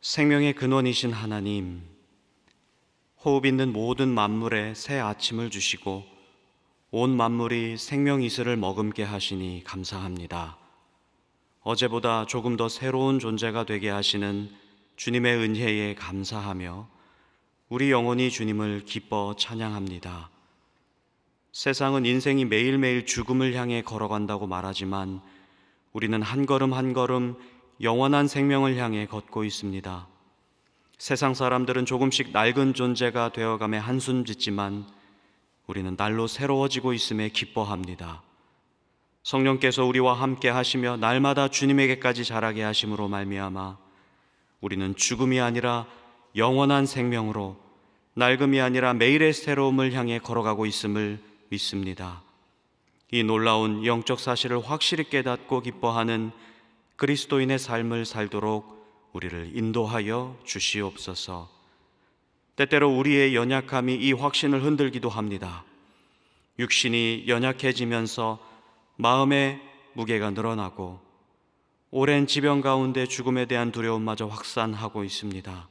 생명의 근원이신 하나님, 호흡 있는 모든 만물에 새 아침을 주시고 온 만물이 생명 이슬을 머금게 하시니 감사합니다. 어제보다 조금 더 새로운 존재가 되게 하시는 주님의 은혜에 감사하며 우리 영혼이 주님을 기뻐 찬양합니다. 세상은 인생이 매일매일 죽음을 향해 걸어간다고 말하지만 우리는 한 걸음 한 걸음 영원한 생명을 향해 걷고 있습니다. 세상 사람들은 조금씩 낡은 존재가 되어가며 한숨 짓지만 우리는 날로 새로워지고 있음에 기뻐합니다. 성령께서 우리와 함께 하시며 날마다 주님에게까지 자라게 하심으로 말미암아 우리는 죽음이 아니라 영원한 생명으로, 낡음이 아니라 매일의 새로움을 향해 걸어가고 있음을 믿습니다. 이 놀라운 영적 사실을 확실히 깨닫고 기뻐하는 그리스도인의 삶을 살도록 우리를 인도하여 주시옵소서. 때때로 우리의 연약함이 이 확신을 흔들기도 합니다. 육신이 연약해지면서 마음의 무게가 늘어나고 오랜 지병 가운데 죽음에 대한 두려움마저 확산하고 있습니다.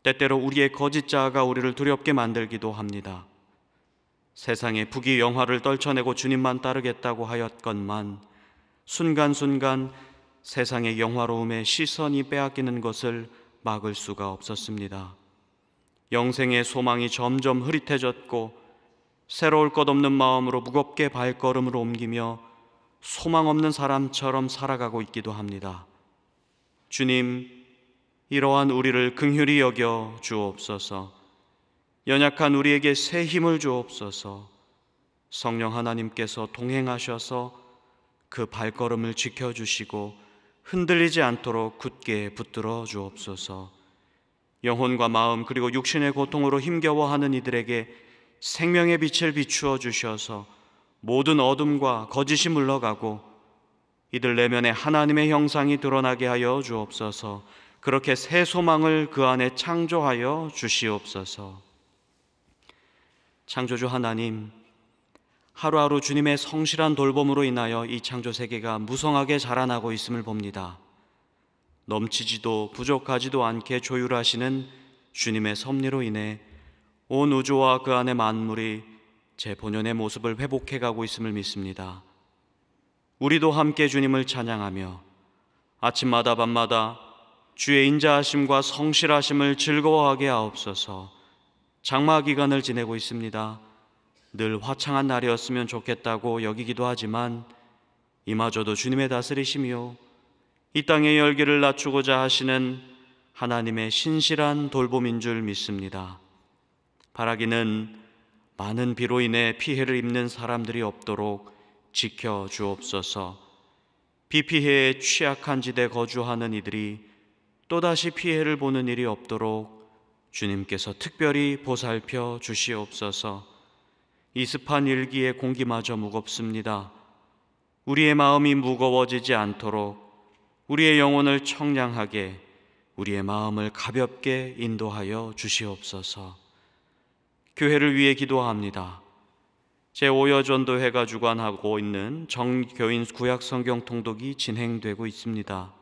때때로 우리의 거짓 자아가 우리를 두렵게 만들기도 합니다. 세상의 부귀영화를 떨쳐내고 주님만 따르겠다고 하였건만 순간순간 세상의 영화로움에 시선이 빼앗기는 것을 막을 수가 없었습니다. 영생의 소망이 점점 흐릿해졌고 새로울 것 없는 마음으로 무겁게 발걸음을 옮기며 소망 없는 사람처럼 살아가고 있기도 합니다. 주님, 이러한 우리를 긍휼히 여겨 주옵소서. 연약한 우리에게 새 힘을 주옵소서. 성령 하나님께서 동행하셔서 그 발걸음을 지켜주시고 흔들리지 않도록 굳게 붙들어 주옵소서. 영혼과 마음 그리고 육신의 고통으로 힘겨워하는 이들에게 생명의 빛을 비추어 주셔서 모든 어둠과 거짓이 물러가고 이들 내면에 하나님의 형상이 드러나게 하여 주옵소서. 그렇게 새 소망을 그 안에 창조하여 주시옵소서. 창조주 하나님, 하루하루 주님의 성실한 돌봄으로 인하여 이 창조 세계가 무성하게 자라나고 있음을 봅니다. 넘치지도 부족하지도 않게 조율하시는 주님의 섭리로 인해 온 우주와 그 안의 만물이 제 본연의 모습을 회복해가고 있음을 믿습니다. 우리도 함께 주님을 찬양하며 아침마다 밤마다 주의 인자하심과 성실하심을 즐거워하게 하옵소서. 장마 기간을 지내고 있습니다. 늘 화창한 날이었으면 좋겠다고 여기기도 하지만 이마저도 주님의 다스리심이요 이 땅의 열기를 낮추고자 하시는 하나님의 신실한 돌봄인 줄 믿습니다. 바라기는 많은 비로 인해 피해를 입는 사람들이 없도록 지켜 주옵소서. 비 피해에 취약한 지대 거주하는 이들이 또다시 피해를 보는 일이 없도록 주님께서 특별히 보살펴 주시옵소서. 이 습한 일기의 공기마저 무겁습니다. 우리의 마음이 무거워지지 않도록 우리의 영혼을 청량하게, 우리의 마음을 가볍게 인도하여 주시옵소서. 교회를 위해 기도합니다. 제5여 전도회가 주관하고 있는 정교인 구약 성경 통독이 진행되고 있습니다.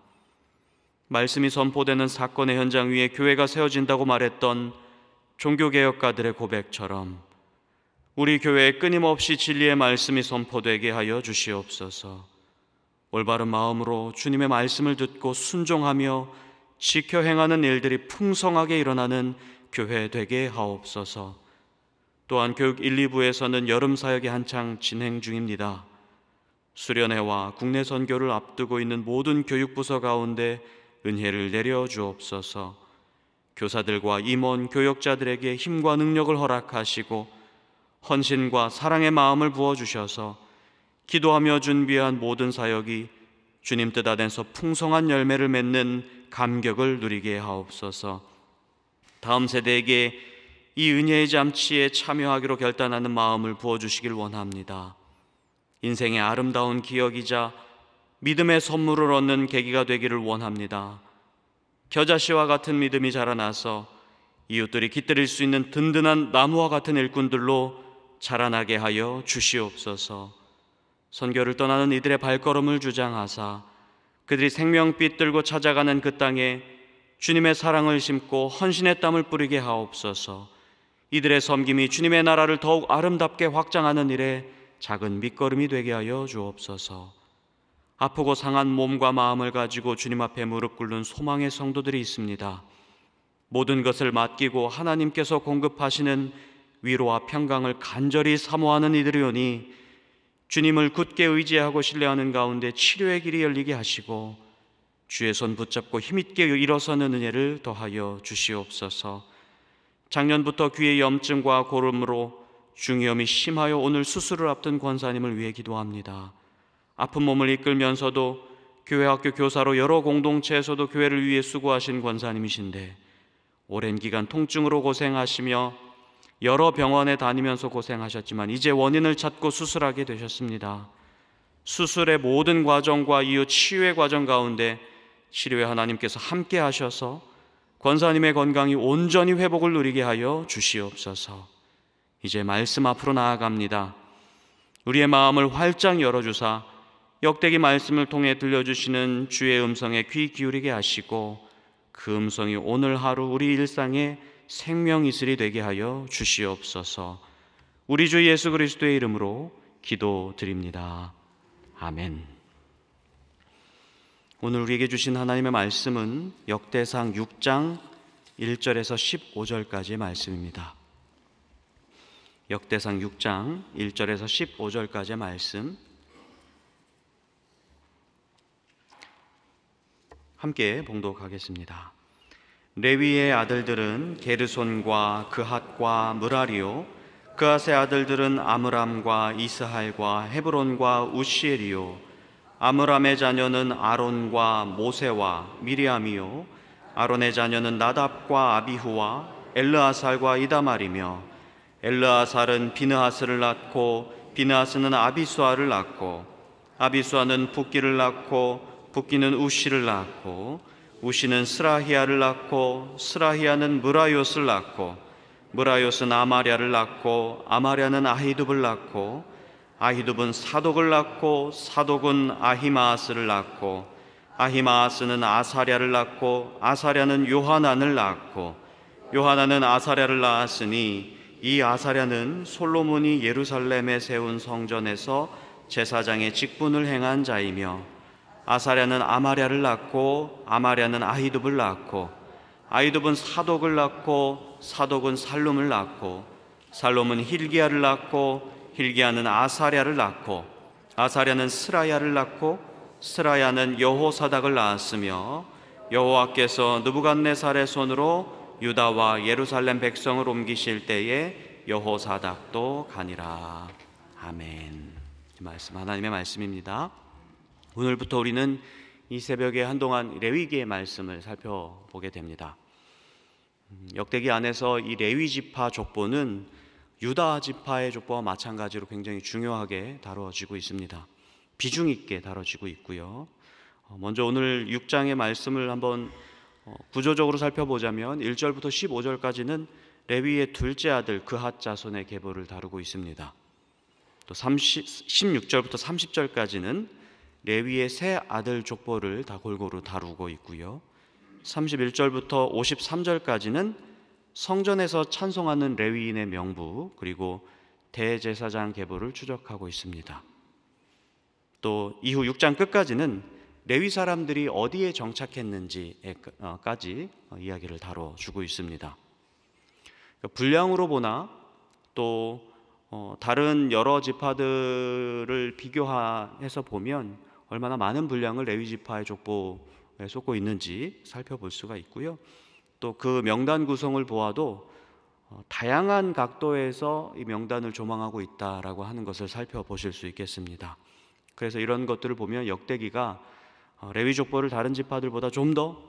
말씀이 선포되는 사건의 현장 위에 교회가 세워진다고 말했던 종교개혁가들의 고백처럼 우리 교회에 끊임없이 진리의 말씀이 선포되게 하여 주시옵소서. 올바른 마음으로 주님의 말씀을 듣고 순종하며 지켜 행하는 일들이 풍성하게 일어나는 교회 되게 하옵소서. 또한 교육 1, 2부에서는 여름 사역이 한창 진행 중입니다. 수련회와 국내 선교를 앞두고 있는 모든 교육부서 가운데 은혜를 내려 주옵소서. 교사들과 임원, 교역자들에게 힘과 능력을 허락하시고 헌신과 사랑의 마음을 부어주셔서 기도하며 준비한 모든 사역이 주님 뜻 안에서 풍성한 열매를 맺는 감격을 누리게 하옵소서. 다음 세대에게 이 은혜의 잠치에 참여하기로 결단하는 마음을 부어주시길 원합니다. 인생의 아름다운 기억이자 믿음의 선물을 얻는 계기가 되기를 원합니다. 겨자씨와 같은 믿음이 자라나서 이웃들이 깃들일 수 있는 든든한 나무와 같은 일꾼들로 자라나게 하여 주시옵소서. 선교를 떠나는 이들의 발걸음을 주장하사 그들이 생명빛 들고 찾아가는 그 땅에 주님의 사랑을 심고 헌신의 땀을 뿌리게 하옵소서. 이들의 섬김이 주님의 나라를 더욱 아름답게 확장하는 일에 작은 밑거름이 되게 하여 주옵소서. 아프고 상한 몸과 마음을 가지고 주님 앞에 무릎 꿇는 소망의 성도들이 있습니다. 모든 것을 맡기고 하나님께서 공급하시는 위로와 평강을 간절히 사모하는 이들이오니 주님을 굳게 의지하고 신뢰하는 가운데 치료의 길이 열리게 하시고 주의 손 붙잡고 힘있게 일어서는 은혜를 더하여 주시옵소서. 작년부터 귀의 염증과 고름으로 중이염이 심하여 오늘 수술을 앞둔 권사님을 위해 기도합니다. 아픈 몸을 이끌면서도 교회 학교 교사로 여러 공동체에서도 교회를 위해 수고하신 권사님이신데 오랜 기간 통증으로 고생하시며 여러 병원에 다니면서 고생하셨지만 이제 원인을 찾고 수술하게 되셨습니다. 수술의 모든 과정과 이후 치유의 과정 가운데 치료에 하나님께서 함께 하셔서 권사님의 건강이 온전히 회복을 누리게 하여 주시옵소서. 이제 말씀 앞으로 나아갑니다. 우리의 마음을 활짝 열어주사 역대기 말씀을 통해 들려주시는 주의 음성에 귀 기울이게 하시고 그 음성이 오늘 하루 우리 일상의 생명 이슬이 되게 하여 주시옵소서. 우리 주 예수 그리스도의 이름으로 기도드립니다. 아멘. 오늘 우리에게 주신 하나님의 말씀은 역대상 6장 1절에서 15절까지의 말씀입니다. 역대상 6장 1절에서 15절까지의 말씀 함께 봉독하겠습니다. 레위의 아들들은 게르손과 그핫과 므라리요, 그핫의 아들들은 아므람과 이스할과 헤브론과 우시엘이요, 아므람의 자녀는 아론과 모세와 미리암이요, 아론의 자녀는 나답과 아비후와 엘르아살과 이다말이며, 엘르아살은 비느하스를 낳고 비느하스는 아비수아를 낳고 아비수아는 붓기를 낳고 붓기는 우시를 낳고 우시는 스라히야를 낳고 스라히야는 무라요스를 낳고 무라요스는 아마랴를 낳고 아마랴는 아히둡을 낳고 아히둡은 사독을 낳고 사독은 아히마아스를 낳고 아히마아스는 아사랴를 낳고 아사랴는 요하난을 낳고 요하난은 아사랴를 낳았으니 이 아사랴는 솔로몬이 예루살렘에 세운 성전에서 제사장의 직분을 행한 자이며 아사랴는 아마랴를 낳고 아마랴는 아히둡을 낳고 아히둡은 사독을 낳고 사독은 살룸을 낳고 살룸은 힐기야를 낳고 힐기야는 아사랴를 낳고 아사랴는 스라야를 낳고 스라야는 여호사닥을 낳았으며 여호와께서 느부갓네살의 손으로 유다와 예루살렘 백성을 옮기실 때에 여호사닥도 가니라. 아멘. 이 말씀 하나님의 말씀입니다. 오늘부터 우리는 이 새벽에 한동안 레위기의 말씀을 살펴보게 됩니다. 역대기 안에서 이 레위 지파 족보는 유다 지파의 족보와 마찬가지로 굉장히 중요하게 다뤄지고 있습니다. 비중 있게 다뤄지고 있고요. 먼저 오늘 6장의 말씀을 한번 구조적으로 살펴보자면 1절부터 15절까지는 레위의 둘째 아들 그핫 자손의 계보를 다루고 있습니다. 또 16절부터 30절까지는 레위의 세 아들 족보를 다 골고루 다루고 있고요. 31절부터 53절까지는 성전에서 찬송하는 레위인의 명부 그리고 대제사장 계보를 추적하고 있습니다. 또 이후 6장 끝까지는 레위 사람들이 어디에 정착했는지까지 이야기를 다뤄주고 있습니다. 분량으로 보나 또 다른 여러 지파들을 비교해서 보면 얼마나 많은 분량을 레위 지파의 족보에 쏟고 있는지 살펴볼 수가 있고요. 또 그 명단 구성을 보아도 다양한 각도에서 이 명단을 조망하고 있다라고 하는 것을 살펴보실 수 있겠습니다. 그래서 이런 것들을 보면 역대기가 레위 족보를 다른 지파들보다 좀 더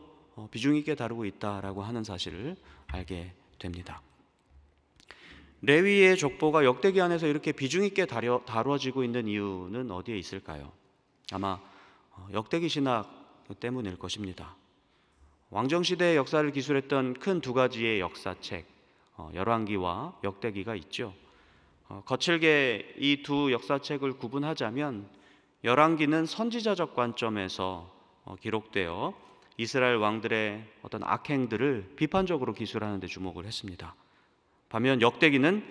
비중 있게 다루고 있다라고 하는 사실을 알게 됩니다. 레위의 족보가 역대기 안에서 이렇게 비중 있게 다뤄지고 있는 이유는 어디에 있을까요? 아마 역대기 신학 때문일 것입니다. 왕정시대의 역사를 기술했던 큰 두 가지의 역사책, 열왕기와 역대기가 있죠. 거칠게 이 두 역사책을 구분하자면 열왕기는 선지자적 관점에서 기록되어 이스라엘 왕들의 어떤 악행들을 비판적으로 기술하는 데 주목을 했습니다. 반면 역대기는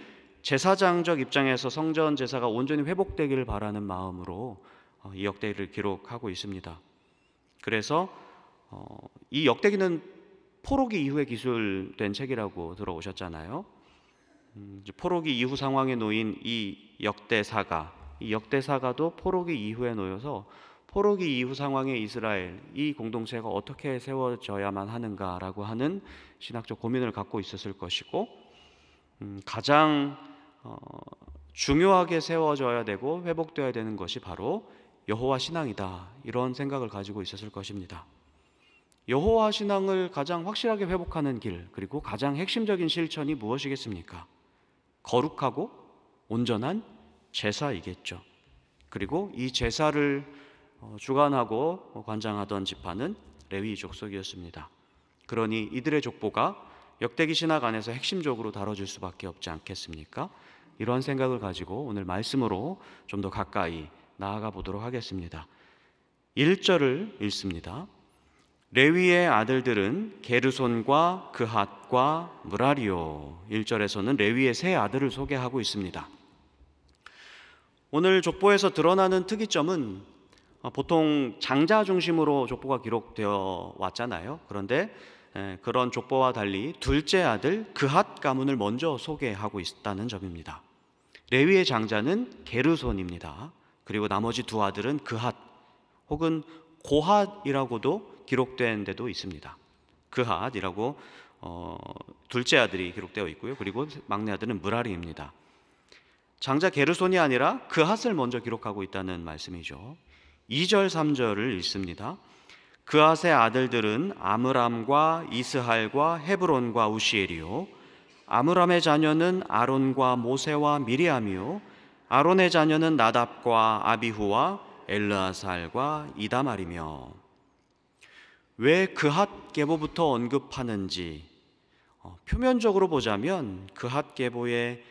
제사장적 입장에서 성전 제사가 온전히 회복되기를 바라는 마음으로 이 역대기를 기록하고 있습니다. 그래서 이 역대기는 포로기 이후에 기술된 책이라고 들어오셨잖아요. 포로기 이후 상황에 놓인 이 역대사가도 포로기 이후에 놓여서 포로기 이후 상황의 이스라엘, 이 공동체가 어떻게 세워져야만 하는가라고 하는 신학적 고민을 갖고 있었을 것이고, 가장 중요하게 세워져야 되고 회복되어야 되는 것이 바로 여호와 신앙이다, 이런 생각을 가지고 있었을 것입니다. 여호와 신앙을 가장 확실하게 회복하는 길, 그리고 가장 핵심적인 실천이 무엇이겠습니까? 거룩하고 온전한 제사이겠죠. 그리고 이 제사를 주관하고 관장하던 지파는 레위 족속이었습니다. 그러니 이들의 족보가 역대기 신학 안에서 핵심적으로 다뤄질 수밖에 없지 않겠습니까? 이러한 생각을 가지고 오늘 말씀으로 좀 더 가까이 나아가 보도록 하겠습니다. 1절을 읽습니다. 레위의 아들들은 게르손과 그핫과 므라리요. 1절에서는 레위의 세 아들을 소개하고 있습니다. 오늘 족보에서 드러나는 특이점은 보통 장자 중심으로 족보가 기록되어 왔잖아요. 그런데 그런 족보와 달리 둘째 아들 그핫 가문을 먼저 소개하고 있다는 점입니다. 레위의 장자는 게르손입니다. 그리고 나머지 두 아들은 그핫 혹은 고핫이라고도 기록된 데도 있습니다. 그핫이라고 둘째 아들이 기록되어 있고요. 그리고 막내 아들은 므라리입니다. 장자 게르손이 아니라 그핫을 먼저 기록하고 있다는 말씀이죠. 2절 3절을 읽습니다. 그핫의 아들들은 아므람과 이스할과 헤브론과 우시엘이요, 아므람의 자녀는 아론과 모세와 미리암이요, 아론의 자녀는 나답과 아비후와 엘르아살과 이다말이며. 왜 그핫 계보부터 언급하는지 표면적으로 보자면 그핫 계보에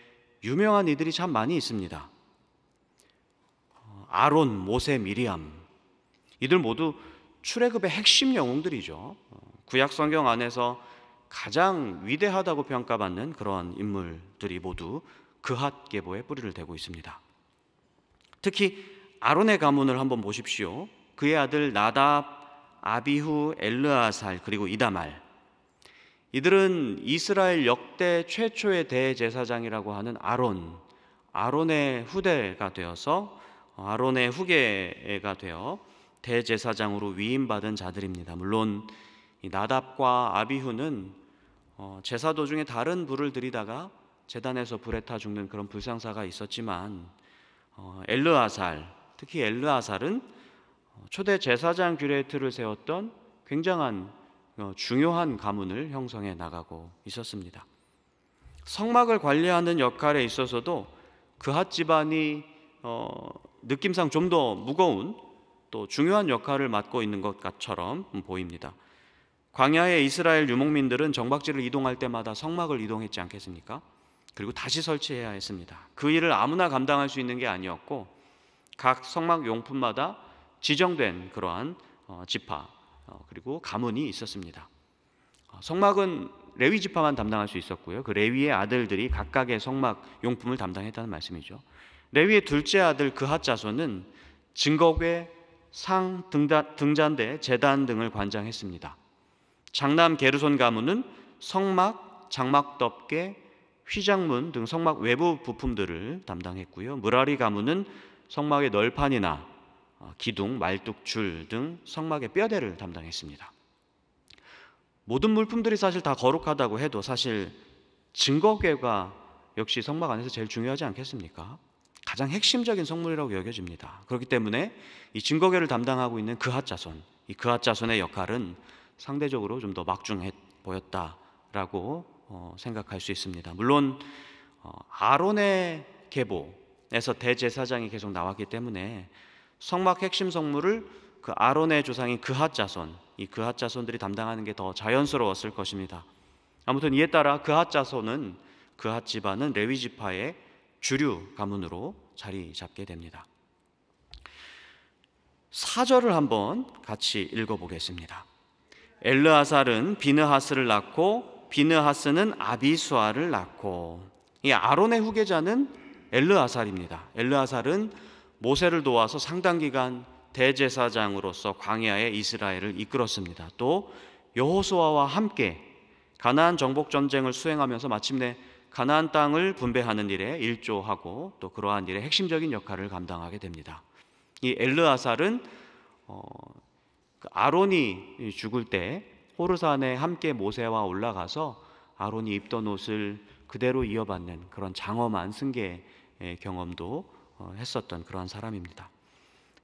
유명한 이들이 참 많이 있습니다. 아론, 모세, 미리암, 이들 모두 출애굽의 핵심 영웅들이죠. 구약 성경 안에서 가장 위대하다고 평가받는 그런 인물들이 모두 그핫 계보에 뿌리를 대고 있습니다. 특히 아론의 가문을 한번 보십시오. 그의 아들 나답, 아비후, 엘르아살, 그리고 이다말, 이들은 이스라엘 역대 최초의 대제사장이라고 하는 아론의 후대가 되어서 아론의 후계가 되어 대제사장으로 위임받은 자들입니다. 물론 이 나답과 아비후는 제사 도중에 다른 불을 들이다가 제단에서 불에 타 죽는 그런 불상사가 있었지만, 특히 엘르아살은 초대 제사장 규례의 틀을 세웠던 굉장한 중요한 가문을 형성해 나가고 있었습니다. 성막을 관리하는 역할에 있어서도 그핫 집안이 느낌상 좀 더 무거운 또 중요한 역할을 맡고 있는 것처럼 보입니다. 광야의 이스라엘 유목민들은 정박지를 이동할 때마다 성막을 이동했지 않겠습니까? 그리고 다시 설치해야 했습니다. 그 일을 아무나 감당할 수 있는 게 아니었고, 각 성막 용품마다 지정된 그러한 지파 그리고 가문이 있었습니다. 성막은 레위 지파만 담당할 수 있었고요. 그 레위의 아들들이 각각의 성막 용품을 담당했다는 말씀이죠. 레위의 둘째 아들 그핫 자손은 증거궤, 상, 등잔대, 제단 등을 관장했습니다. 장남 게르손 가문은 성막, 장막덮개, 휘장문 등 성막 외부 부품들을 담당했고요. 므라리 가문은 성막의 널판이나 기둥, 말뚝, 줄 등 성막의 뼈대를 담당했습니다. 모든 물품들이 사실 다 거룩하다고 해도 사실 증거궤가 역시 성막 안에서 제일 중요하지 않겠습니까? 가장 핵심적인 성물이라고 여겨집니다. 그렇기 때문에 이 증거궤를 담당하고 있는 그핫 자손, 이 그핫 자손의 역할은 상대적으로 좀 더 막중해 보였다라고 생각할 수 있습니다. 물론 아론의 계보에서 대제사장이 계속 나왔기 때문에 성막 핵심 성물을 그 아론의 조상인 그핫 자손, 이 그핫 자손들이 담당하는 게 더 자연스러웠을 것입니다. 아무튼 이에 따라 그핫 자손은, 그핫 집안은 레위 지파의 주류 가문으로 자리 잡게 됩니다. 4절을 한번 같이 읽어보겠습니다. 엘르아살은 비느하스를 낳고 비느하스는 아비수아를 낳고, 이 아론의 후계자는 엘르아살입니다. 엘르아살은 모세를 도와서 상당 기간 대제사장으로서 광야에 이스라엘을 이끌었습니다. 또 여호수아와 함께 가나안 정복 전쟁을 수행하면서 마침내 가나안 땅을 분배하는 일에 일조하고 또 그러한 일에 핵심적인 역할을 감당하게 됩니다. 이 엘르아살은 아론이 죽을 때 호르산에 함께 모세와 올라가서 아론이 입던 옷을 그대로 이어받는 그런 장엄한 승계 경험도 했었던 그러한 사람입니다.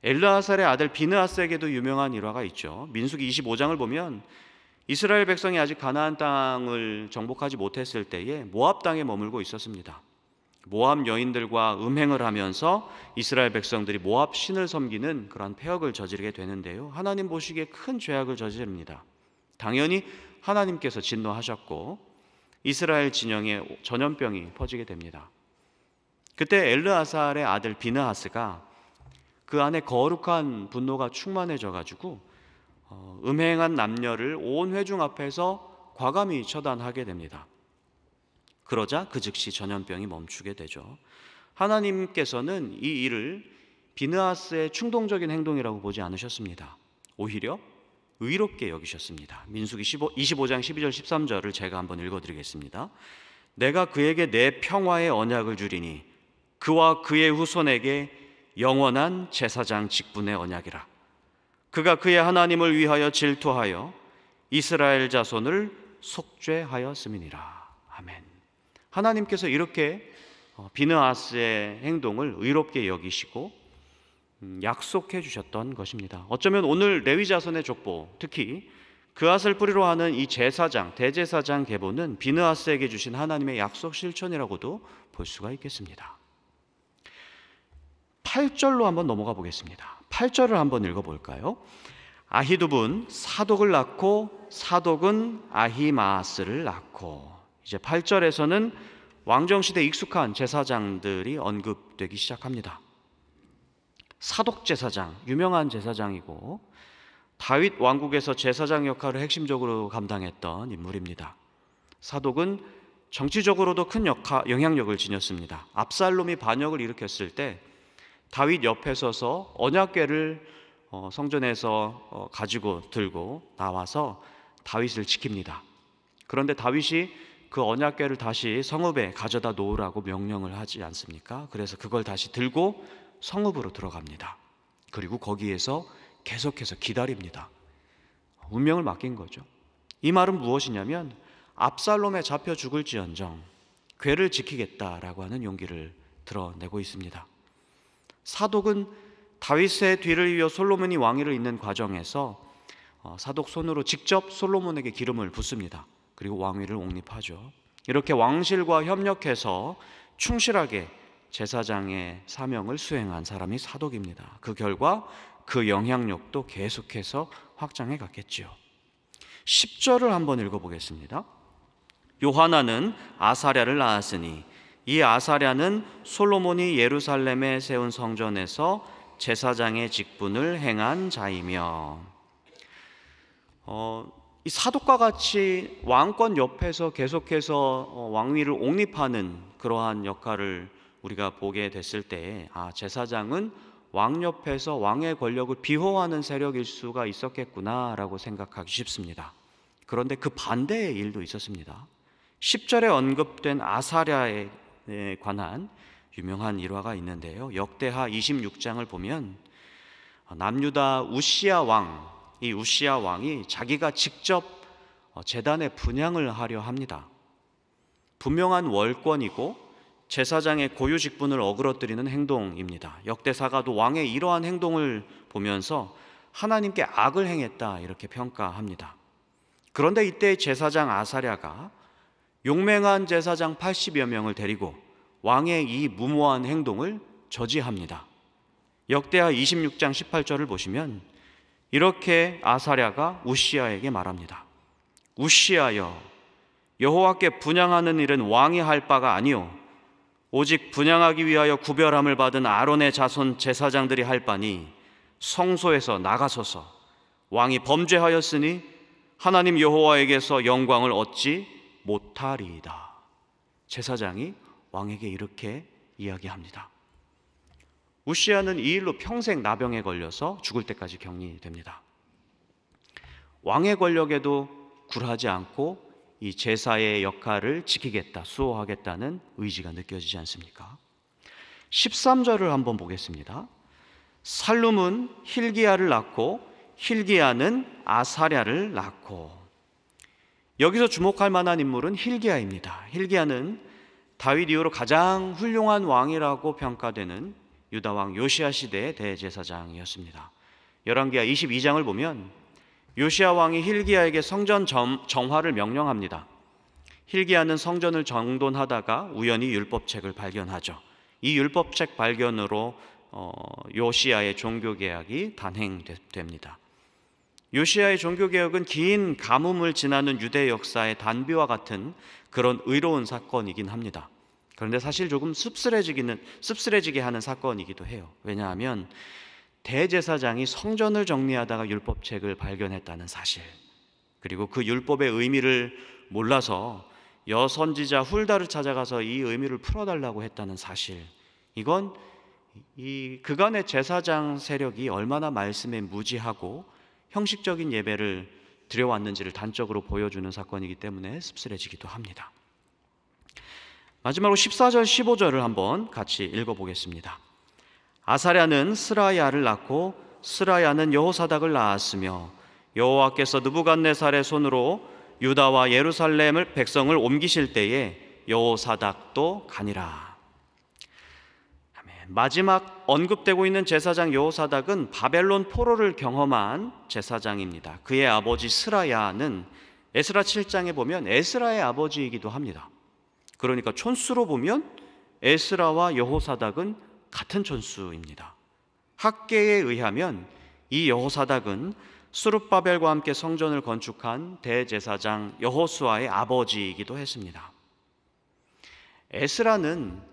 엘르아살의 아들 비느하스에게도 유명한 일화가 있죠. 민수기 25장을 보면 이스라엘 백성이 아직 가나안 땅을 정복하지 못했을 때에 모압 땅에 머물고 있었습니다. 모압 여인들과 음행을 하면서 이스라엘 백성들이 모압 신을 섬기는 그런 패역을 저지르게 되는데요, 하나님 보시기에 큰 죄악을 저지릅니다. 당연히 하나님께서 진노하셨고 이스라엘 진영에 전염병이 퍼지게 됩니다. 그때 엘르아살의 아들 비느하스가 그 안에 거룩한 분노가 충만해져 가지고 음행한 남녀를 온 회중 앞에서 과감히 처단하게 됩니다. 그러자 그 즉시 전염병이 멈추게 되죠. 하나님께서는 이 일을 비느하스의 충동적인 행동이라고 보지 않으셨습니다. 오히려 의롭게 여기셨습니다. 민수기 25장 12절 13절을 제가 한번 읽어드리겠습니다. 내가 그에게 내 평화의 언약을 주리니 그와 그의 후손에게 영원한 제사장 직분의 언약이라. 그가 그의 하나님을 위하여 질투하여 이스라엘 자손을 속죄하였음이니라. 아멘. 하나님께서 이렇게 비느하스의 행동을 의롭게 여기시고 약속해 주셨던 것입니다. 어쩌면 오늘 레위 자손의 족보, 특히 그앗을 뿌리로 하는 이 제사장, 대제사장 계보는 비느하스에게 주신 하나님의 약속 실천이라고도 볼 수가 있겠습니다. 8절로 한번 넘어가 보겠습니다. 8절을 한번 읽어볼까요? 아히두분 사독을 낳고 사독은 아히마아스를 낳고. 이제 8절에서는 왕정시대 익숙한 제사장들이 언급되기 시작합니다. 사독 제사장, 유명한 제사장이고 다윗 왕국에서 제사장 역할을 핵심적으로 감당했던 인물입니다. 사독은 정치적으로도 큰 영향력을 지녔습니다. 압살롬이 반역을 일으켰을 때 다윗 옆에 서서 언약궤를 성전에서 가지고 들고 나와서 다윗을 지킵니다. 그런데 다윗이 그 언약궤를 다시 성읍에 가져다 놓으라고 명령을 하지 않습니까? 그래서 그걸 다시 들고 성읍으로 들어갑니다. 그리고 거기에서 계속해서 기다립니다. 운명을 맡긴 거죠. 이 말은 무엇이냐면 압살롬에 잡혀 죽을지언정 궤를 지키겠다라고 하는 용기를 드러내고 있습니다. 사독은 다윗의 뒤를 이어 솔로몬이 왕위를 잇는 과정에서 사독 손으로 직접 솔로몬에게 기름을 붓습니다. 그리고 왕위를 옹립하죠. 이렇게 왕실과 협력해서 충실하게 제사장의 사명을 수행한 사람이 사독입니다. 그 결과 그 영향력도 계속해서 확장해 갔겠지요. 10절을 한번 읽어보겠습니다. 요하나는 아사랴를 낳았으니 이 아사랴는 솔로몬이 예루살렘에 세운 성전에서 제사장의 직분을 행한 자이며, 이 사독과 같이 왕권 옆에서 계속해서 왕위를 옹립하는 그러한 역할을 우리가 보게 됐을 때, 제사장은 왕 옆에서 왕의 권력을 비호하는 세력일 수가 있었겠구나라고 생각하기 쉽습니다. 그런데 그 반대의 일도 있었습니다. 10절에 언급된 아사랴에 관한 유명한 일화가 있는데요, 역대하 26장을 보면 남유다 우시야 왕, 이 우시야 왕이 자기가 직접 제단에 분향을 하려 합니다. 분명한 월권이고 제사장의 고유 직분을 어그러뜨리는 행동입니다. 역대사가도 왕의 이러한 행동을 보면서 하나님께 악을 행했다 이렇게 평가합니다. 그런데 이때 제사장 아사랴가 용맹한 제사장 80여 명을 데리고 왕의 이 무모한 행동을 저지합니다. 역대하 26장 18절을 보시면 이렇게 아사랴가 우시야에게 말합니다. 우시야여, 여호와께 분향하는 일은 왕이 할 바가 아니오 오직 분향하기 위하여 구별함을 받은 아론의 자손 제사장들이 할 바니 성소에서 나가소서. 왕이 범죄하였으니 하나님 여호와에게서 영광을 얻지 못하리이다. 제사장이 왕에게 이렇게 이야기합니다. 우시야는 이 일로 평생 나병에 걸려서 죽을 때까지 격리됩니다. 왕의 권력에도 굴하지 않고 이 제사의 역할을 지키겠다, 수호하겠다는 의지가 느껴지지 않습니까? 13절을 한번 보겠습니다. 살룸은 hil기야를 낳고 hil기야는 아사랴를 낳고. 여기서 주목할 만한 인물은 hil기야입니다. hil기야는 다윗 이후로 가장 훌륭한 왕이라고 평가되는 유다 왕 요시야 시대의 대제사장이었습니다. 열왕기하 22장을 보면 요시야 왕이 hil기야에게 성전 정화를 명령합니다. hil기야는 성전을 정돈하다가 우연히 율법책을 발견하죠. 이 율법책 발견으로 요시야의 종교개혁이 단행됩니다. 요시야의 종교개혁은 긴 가뭄을 지나는 유대 역사의 단비와 같은 그런 의로운 사건이긴 합니다. 그런데 사실 조금 씁쓸해지게 하는 사건이기도 해요. 왜냐하면 대제사장이 성전을 정리하다가 율법책을 발견했다는 사실, 그리고 그 율법의 의미를 몰라서 여선지자 훌다를 찾아가서 이 의미를 풀어달라고 했다는 사실, 이건 이 그간의 제사장 세력이 얼마나 말씀에 무지하고 형식적인 예배를 드려왔는지를 단적으로 보여주는 사건이기 때문에 씁쓸해지기도 합니다. 마지막으로 14절 15절을 한번 같이 읽어보겠습니다. 아사랴는 스라야를 낳고 스라야는 여호사닥을 낳았으며 여호와께서 느부갓네살의 손으로 유다와 예루살렘을 백성을 옮기실 때에 여호사닥도 가니라. 마지막 언급되고 있는 제사장 여호사닥은 바벨론 포로를 경험한 제사장입니다. 그의 아버지 스라야는 에스라 7장에 보면 에스라의 아버지이기도 합니다. 그러니까 촌수로 보면 에스라와 여호사닥은 같은 촌수입니다. 학계에 의하면 이 여호사닥은 스룹바벨과 함께 성전을 건축한 대제사장 여호수아의 아버지이기도 했습니다. 에스라는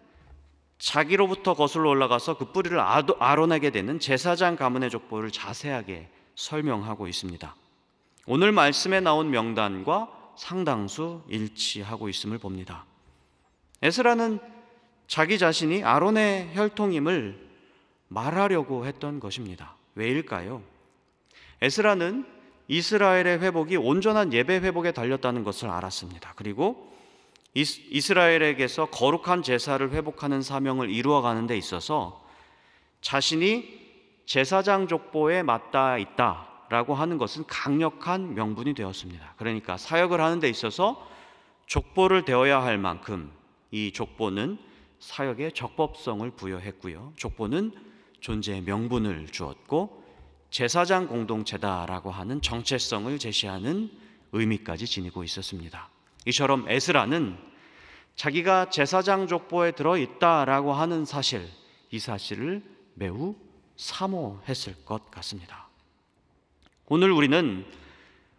자기로부터 거슬러 올라가서 그 뿌리를 아론에게 되는 제사장 가문의 족보를 자세하게 설명하고 있습니다. 오늘 말씀에 나온 명단과 상당수 일치하고 있음을 봅니다. 에스라는 자기 자신이 아론의 혈통임을 말하려고 했던 것입니다. 왜일까요? 에스라는 이스라엘의 회복이 온전한 예배 회복에 달렸다는 것을 알았습니다. 그리고 이스라엘에게서 거룩한 제사를 회복하는 사명을 이루어가는 데 있어서 자신이 제사장 족보에 맞닿아 있다라고 하는 것은 강력한 명분이 되었습니다. 그러니까 사역을 하는 데 있어서 족보를 되어야 할 만큼 이 족보는 사역의 적법성을 부여했고요. 족보는 존재의 명분을 주었고 제사장 공동체다라고 하는 정체성을 제시하는 의미까지 지니고 있었습니다. 이처럼 에스라는 자기가 제사장 족보에 들어있다라고 하는 사실, 이 사실을 매우 사모했을 것 같습니다. 오늘 우리는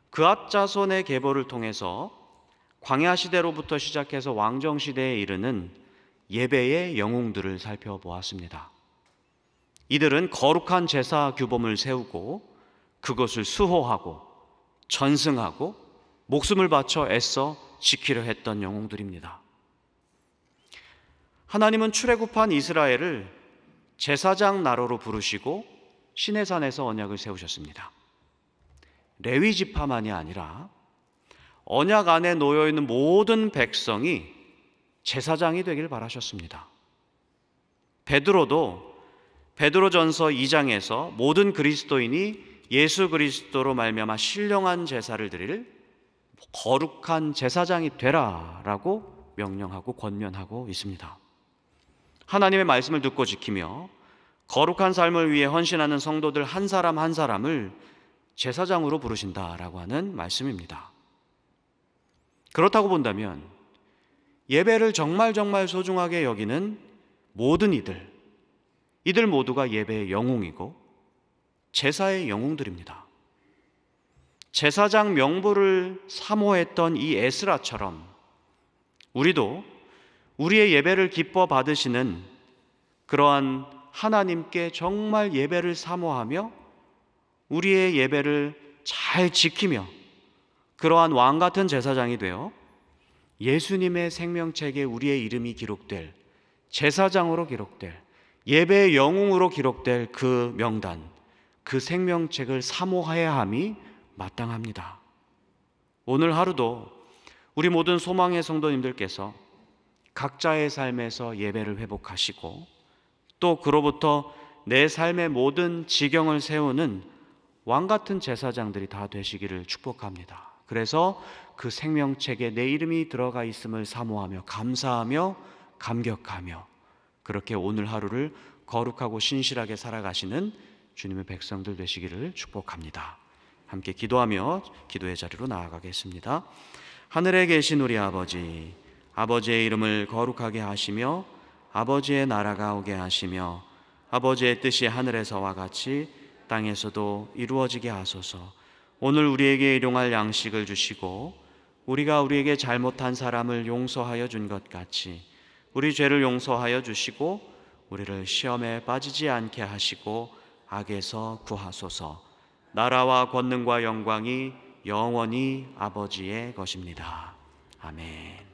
그앗 자손의 계보를 통해서 광야 시대로부터 시작해서 왕정 시대에 이르는 예배의 영웅들을 살펴보았습니다. 이들은 거룩한 제사 규범을 세우고 그것을 수호하고 전승하고 목숨을 바쳐 애써 지키려 했던 영웅들입니다. 하나님은 출애굽한 이스라엘을 제사장 나라로 부르시고 시내산에서 언약을 세우셨습니다. 레위 지파만이 아니라 언약 안에 놓여있는 모든 백성이 제사장이 되길 바라셨습니다. 베드로전서 2장에서 모든 그리스도인이 예수 그리스도로 말미암아 신령한 제사를 드릴 거룩한 제사장이 되라라고 명령하고 권면하고 있습니다. 하나님의 말씀을 듣고 지키며 거룩한 삶을 위해 헌신하는 성도들 한 사람 한 사람을 제사장으로 부르신다라고 하는 말씀입니다. 그렇다고 본다면 예배를 정말 소중하게 여기는 모든 이들 모두가 예배의 영웅이고 제사의 영웅들입니다. 제사장 명부를 사모했던 이 에스라처럼 우리도 우리의 예배를 기뻐 받으시는 그러한 하나님께 정말 예배를 사모하며 우리의 예배를 잘 지키며 그러한 왕 같은 제사장이 되어 예수님의 생명책에 우리의 이름이 기록될, 제사장으로 기록될, 예배의 영웅으로 기록될 그 명단, 그 생명책을 사모해야 함이 마땅합니다. 오늘 하루도 우리 모든 소망의 성도님들께서 각자의 삶에서 예배를 회복하시고, 또 그로부터 내 삶의 모든 지경을 세우는 왕같은 제사장들이 다 되시기를 축복합니다. 그래서 그 생명책에 내 이름이 들어가 있음을 사모하며 감사하며 감격하며 그렇게 오늘 하루를 거룩하고 신실하게 살아가시는 주님의 백성들 되시기를 축복합니다. 함께 기도하며 기도의 자리로 나아가겠습니다. 하늘에 계신 우리 아버지, 아버지의 이름을 거룩하게 하시며 아버지의 나라가 오게 하시며 아버지의 뜻이 하늘에서와 같이 땅에서도 이루어지게 하소서. 오늘 우리에게 일용할 양식을 주시고 우리가 우리에게 잘못한 사람을 용서하여 준 것 같이 우리 죄를 용서하여 주시고 우리를 시험에 빠지지 않게 하시고 악에서 구하소서. 나라와 권능과 영광이 영원히 아버지의 것입니다. 아멘.